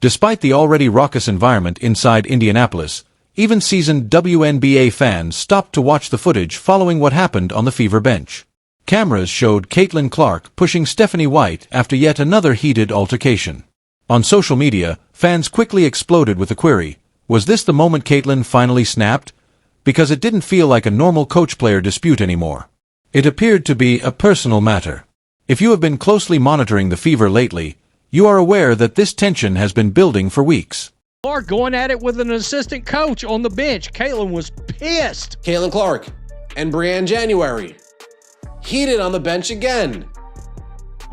Despite the already raucous environment inside Indianapolis, even seasoned WNBA fans stopped to watch the footage following what happened on the Fever bench. Cameras showed Caitlin Clark pushing Stephanie White after yet another heated altercation. On social media, fans quickly exploded with the query, was this the moment Caitlin finally snapped? Because it didn't feel like a normal coach-player dispute anymore. It appeared to be a personal matter. If you have been closely monitoring the Fever lately, you are aware that this tension has been building for weeks. Clark going at it with an assistant coach on the bench. Caitlin was pissed. Caitlin Clark and Brianne January heated on the bench again.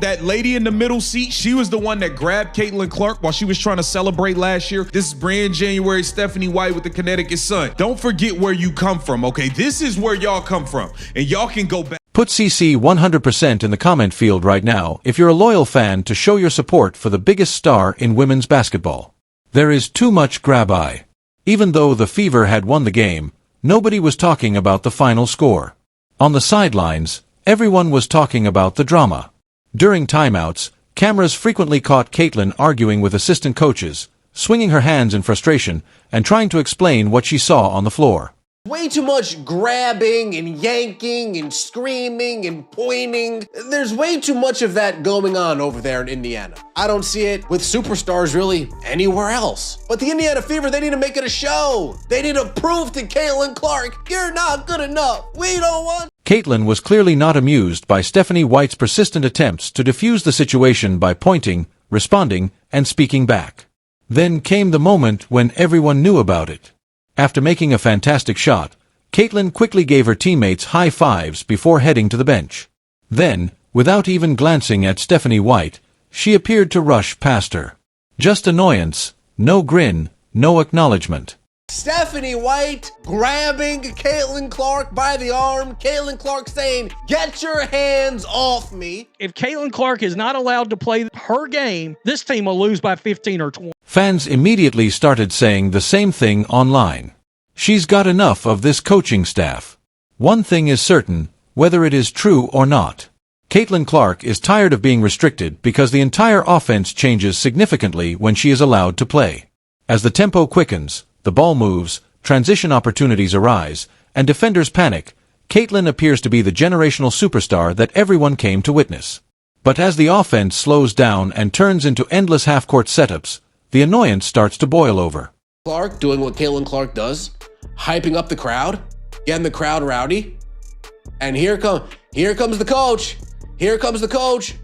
That lady in the middle seat, she was the one that grabbed Caitlin Clark while she was trying to celebrate last year. This is Brianne January, Stephanie White with the Connecticut Sun. Don't forget where you come from, okay? This is where y'all come from, and y'all can go back. Put CC 100% in the comment field right now if you're a loyal fan to show your support for the biggest star in women's basketball. There is too much grab-eye. Even though the Fever had won the game, nobody was talking about the final score. On the sidelines, everyone was talking about the drama. During timeouts, cameras frequently caught Caitlin arguing with assistant coaches, swinging her hands in frustration, and trying to explain what she saw on the floor. Way too much grabbing and yanking and screaming and pointing. There's way too much of that going on over there in Indiana. I don't see it with superstars really anywhere else. But the Indiana Fever, they need to make it a show. They need to prove to Caitlin Clark, you're not good enough. We don't want. Caitlin was clearly not amused by Stephanie White's persistent attempts to defuse the situation by pointing, responding, and speaking back. Then came the moment when everyone knew about it. After making a fantastic shot, Caitlin quickly gave her teammates high fives before heading to the bench. Then, without even glancing at Stephanie White, she appeared to rush past her. Just annoyance, no grin, no acknowledgement. Stephanie White grabbing Caitlin Clark by the arm. Caitlin Clark saying, get your hands off me. If Caitlin Clark is not allowed to play her game, this team will lose by 15 or 20. Fans immediately started saying the same thing online. She's got enough of this coaching staff. One thing is certain, whether it is true or not. Caitlin Clark is tired of being restricted because the entire offense changes significantly when she is allowed to play. As the tempo quickens, the ball moves, transition opportunities arise, and defenders panic, Caitlin appears to be the generational superstar that everyone came to witness. But as the offense slows down and turns into endless half-court setups, the annoyance starts to boil over. Clark doing what Caitlin Clark does, hyping up the crowd, getting the crowd rowdy. And here comes the coach. Here comes the coach,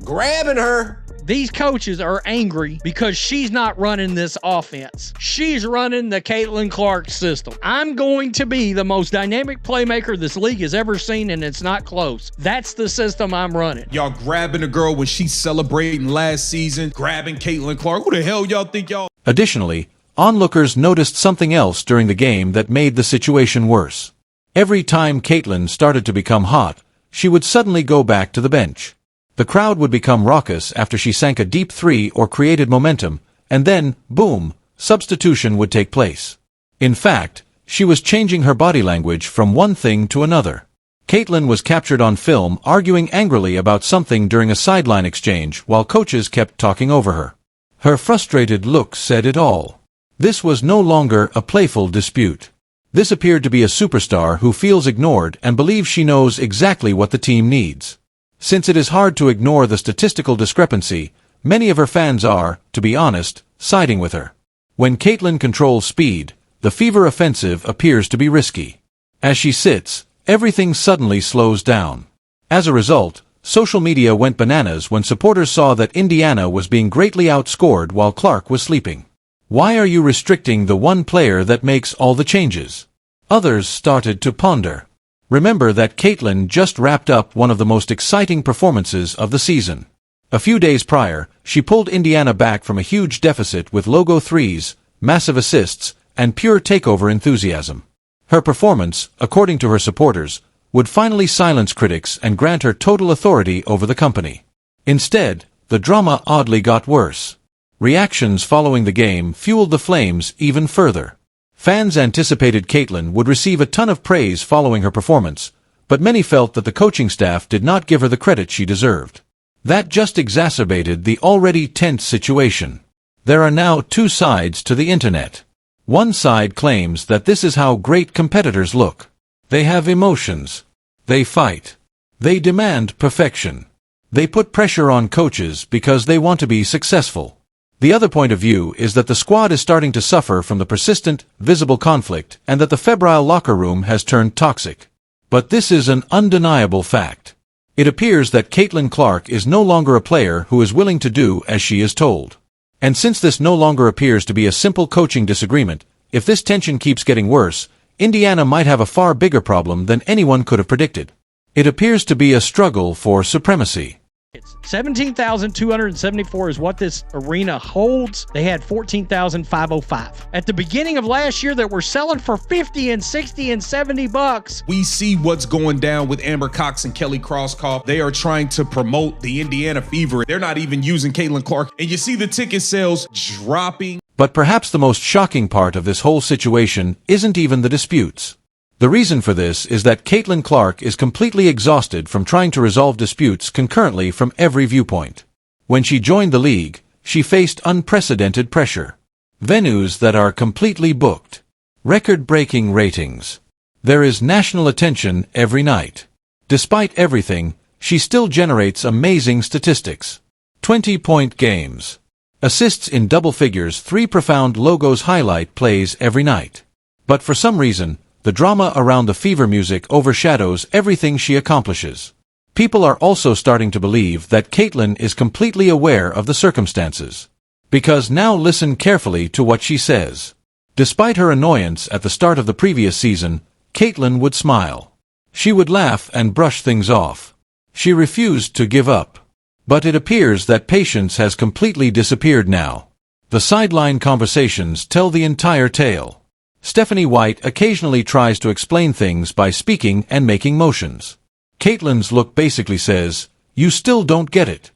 grabbing her. These coaches are angry because she's not running this offense. She's running the Caitlin Clark system. I'm going to be the most dynamic playmaker this league has ever seen, and it's not close. That's the system I'm running. Y'all grabbing a girl when she's celebrating last season, grabbing Caitlin Clark. Who the hell y'all think y'all? Additionally, onlookers noticed something else during the game that made the situation worse. Every time Caitlin started to become hot, she would suddenly go back to the bench. The crowd would become raucous after she sank a deep three or created momentum, and then, boom, substitution would take place. In fact, she was changing her body language from one thing to another. Caitlin was captured on film arguing angrily about something during a sideline exchange while coaches kept talking over her. Her frustrated look said it all. This was no longer a playful dispute. This appeared to be a superstar who feels ignored and believes she knows exactly what the team needs. Since it is hard to ignore the statistical discrepancy, many of her fans are, to be honest, siding with her. When Caitlin controls speed, the Fever offensive appears to be risky. As she sits, everything suddenly slows down. As a result, social media went bananas when supporters saw that Indiana was being greatly outscored while Clark was sleeping. Why are you restricting the one player that makes all the changes? Others started to ponder. Remember that Caitlin just wrapped up one of the most exciting performances of the season. A few days prior, she pulled Indiana back from a huge deficit with logo threes, massive assists, and pure takeover enthusiasm. Her performance, according to her supporters, would finally silence critics and grant her total authority over the company. Instead, the drama oddly got worse. Reactions following the game fueled the flames even further. Fans anticipated Caitlin would receive a ton of praise following her performance, but many felt that the coaching staff did not give her the credit she deserved. That just exacerbated the already tense situation. There are now two sides to the internet. One side claims that this is how great competitors look. They have emotions. They fight. They demand perfection. They put pressure on coaches because they want to be successful. The other point of view is that the squad is starting to suffer from the persistent, visible conflict and that the febrile locker room has turned toxic. But this is an undeniable fact. It appears that Caitlin Clark is no longer a player who is willing to do as she is told. And since this no longer appears to be a simple coaching disagreement, if this tension keeps getting worse, Indiana might have a far bigger problem than anyone could have predicted. It appears to be a struggle for supremacy. 17,274 is what this arena holds. They had 14,505. At the beginning of last year, that were selling for 50 and 60 and 70 bucks. We see what's going down with Amber Cox and Kelly Crosskoff. They are trying to promote the Indiana Fever. They're not even using Caitlin Clark. And you see the ticket sales dropping. But perhaps the most shocking part of this whole situation isn't even the disputes. The reason for this is that Caitlin Clark is completely exhausted from trying to resolve disputes concurrently from every viewpoint. When she joined the league, she faced unprecedented pressure. Venues that are completely booked. Record-breaking ratings. There is national attention every night. Despite everything, she still generates amazing statistics. 20-point games. Assists in double figures, 3 profound logos highlight plays every night. But for some reason, the drama around the Fever music overshadows everything she accomplishes. People are also starting to believe that Caitlin is completely aware of the circumstances. Because now listen carefully to what she says. Despite her annoyance at the start of the previous season, Caitlin would smile. She would laugh and brush things off. She refused to give up. But it appears that patience has completely disappeared now. The sideline conversations tell the entire tale. Stephanie White occasionally tries to explain things by speaking and making motions. Caitlin's look basically says, "You still don't get it."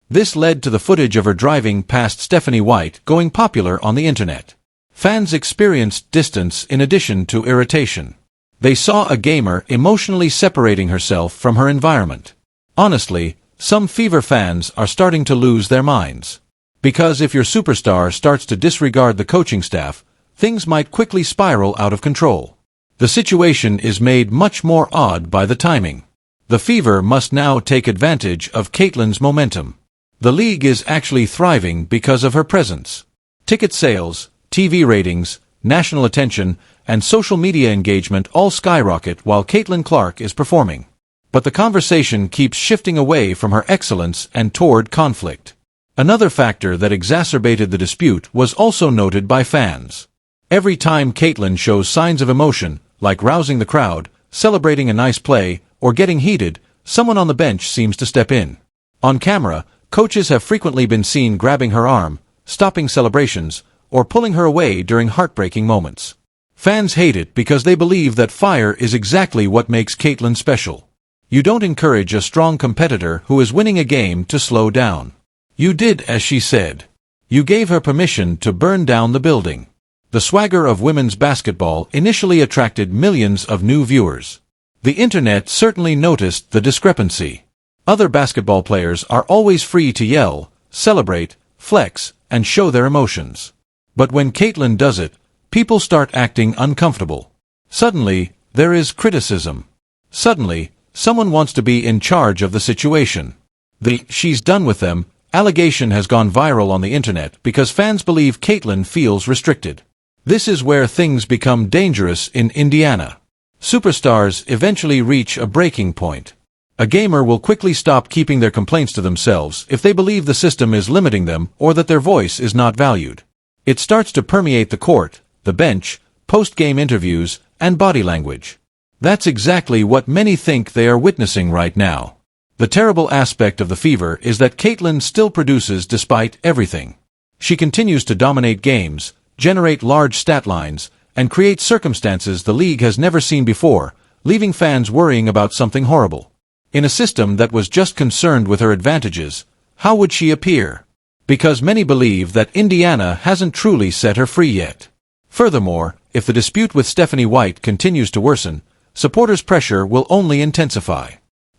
This led to the footage of her driving past Stephanie White going popular on the internet. Fans experienced distance in addition to irritation. They saw a gamer emotionally separating herself from her environment. Honestly, some Fever fans are starting to lose their minds. Because if your superstar starts to disregard the coaching staff, things might quickly spiral out of control. The situation is made much more odd by the timing. The Fever must now take advantage of Caitlin's momentum. The league is actually thriving because of her presence. Ticket sales, TV ratings, national attention, and social media engagement all skyrocket while Caitlin Clark is performing. But the conversation keeps shifting away from her excellence and toward conflict. Another factor that exacerbated the dispute was also noted by fans. Every time Caitlin shows signs of emotion, like rousing the crowd, celebrating a nice play, or getting heated, someone on the bench seems to step in. On camera, coaches have frequently been seen grabbing her arm, stopping celebrations, or pulling her away during heartbreaking moments. Fans hate it because they believe that fire is exactly what makes Caitlin special. You don't encourage a strong competitor who is winning a game to slow down. You did as she said. You gave her permission to burn down the building. The swagger of women's basketball initially attracted millions of new viewers. The internet certainly noticed the discrepancy. Other basketball players are always free to yell, celebrate, flex, and show their emotions. But when Caitlin does it, people start acting uncomfortable. Suddenly, there is criticism. Suddenly, someone wants to be in charge of the situation. The "she's done with them" allegation has gone viral on the internet because fans believe Caitlin feels restricted. This is where things become dangerous in Indiana. Superstars eventually reach a breaking point. A gamer will quickly stop keeping their complaints to themselves if they believe the system is limiting them or that their voice is not valued. It starts to permeate the court, the bench, post-game interviews, and body language. That's exactly what many think they are witnessing right now. The terrible aspect of the Fever is that Caitlin still produces despite everything. She continues to dominate games, generate large stat lines, and create circumstances the league has never seen before, leaving fans worrying about something horrible. In a system that was just concerned with her advantages, how would she appear? Because many believe that Indiana hasn't truly set her free yet. Furthermore, if the dispute with Stephanie White continues to worsen, supporters' pressure will only intensify.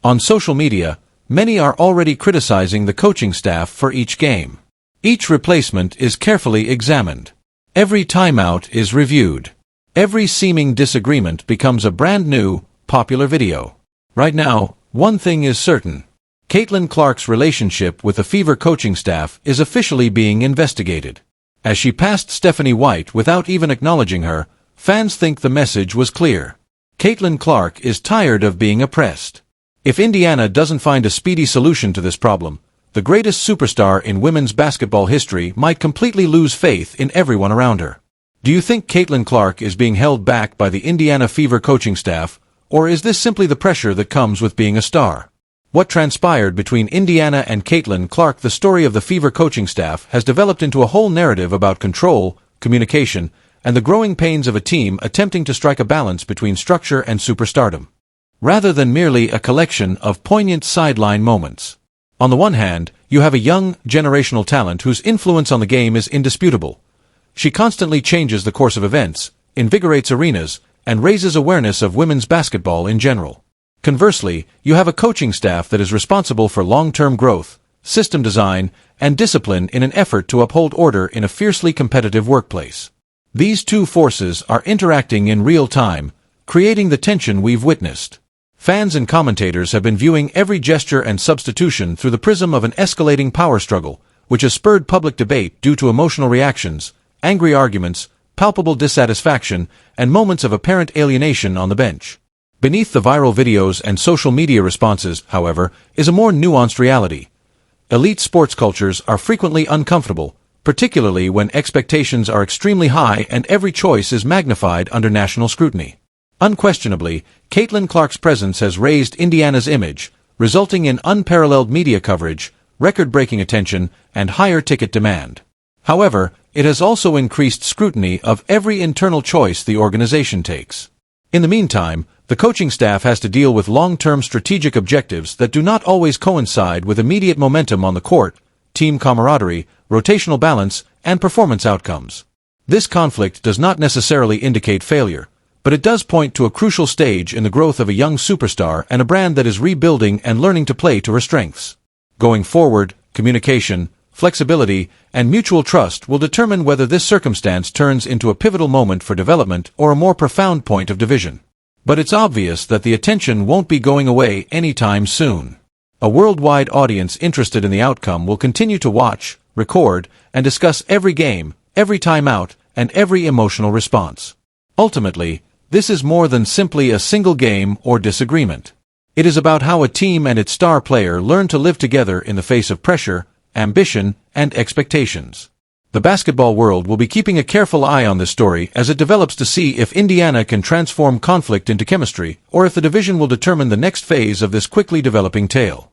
On social media, many are already criticizing the coaching staff for each game. Each replacement is carefully examined. Every timeout is reviewed. Every seeming disagreement becomes a brand new, popular video. Right now, one thing is certain. Caitlin Clark's relationship with the Fever coaching staff is officially being investigated. As she passed Stephanie White without even acknowledging her, fans think the message was clear. Caitlin Clark is tired of being oppressed. If Indiana doesn't find a speedy solution to this problem, the greatest superstar in women's basketball history might completely lose faith in everyone around her. Do you think Caitlin Clark is being held back by the Indiana Fever coaching staff, or is this simply the pressure that comes with being a star? What transpired between Indiana and Caitlin Clark? The story of the Fever coaching staff has developed into a whole narrative about control, communication, and the growing pains of a team attempting to strike a balance between structure and superstardom, rather than merely a collection of poignant sideline moments. On the one hand, you have a young, generational talent whose influence on the game is indisputable. She constantly changes the course of events, invigorates arenas, and raises awareness of women's basketball in general. Conversely, you have a coaching staff that is responsible for long-term growth, system design, and discipline in an effort to uphold order in a fiercely competitive workplace. These two forces are interacting in real time, creating the tension we've witnessed. Fans and commentators have been viewing every gesture and substitution through the prism of an escalating power struggle, which has spurred public debate due to emotional reactions, angry arguments, palpable dissatisfaction, and moments of apparent alienation on the bench. Beneath the viral videos and social media responses, however, is a more nuanced reality. Elite sports cultures are frequently uncomfortable, particularly when expectations are extremely high and every choice is magnified under national scrutiny. Unquestionably, Caitlin Clark's presence has raised Indiana's image, resulting in unparalleled media coverage, record-breaking attention, and higher ticket demand. However, it has also increased scrutiny of every internal choice the organization takes. In the meantime, the coaching staff has to deal with long-term strategic objectives that do not always coincide with immediate momentum on the court, team camaraderie, rotational balance, and performance outcomes. This conflict does not necessarily indicate failure, but it does point to a crucial stage in the growth of a young superstar and a brand that is rebuilding and learning to play to her strengths. Going forward, communication, flexibility, and mutual trust will determine whether this circumstance turns into a pivotal moment for development or a more profound point of division. But it's obvious that the attention won't be going away anytime soon. A worldwide audience interested in the outcome will continue to watch, record, and discuss every game, every timeout, and every emotional response. Ultimately, this is more than simply a single game or disagreement. It is about how a team and its star player learn to live together in the face of pressure, ambition, and expectations. The basketball world will be keeping a careful eye on this story as it develops to see if Indiana can transform conflict into chemistry or if the division will determine the next phase of this quickly developing tale.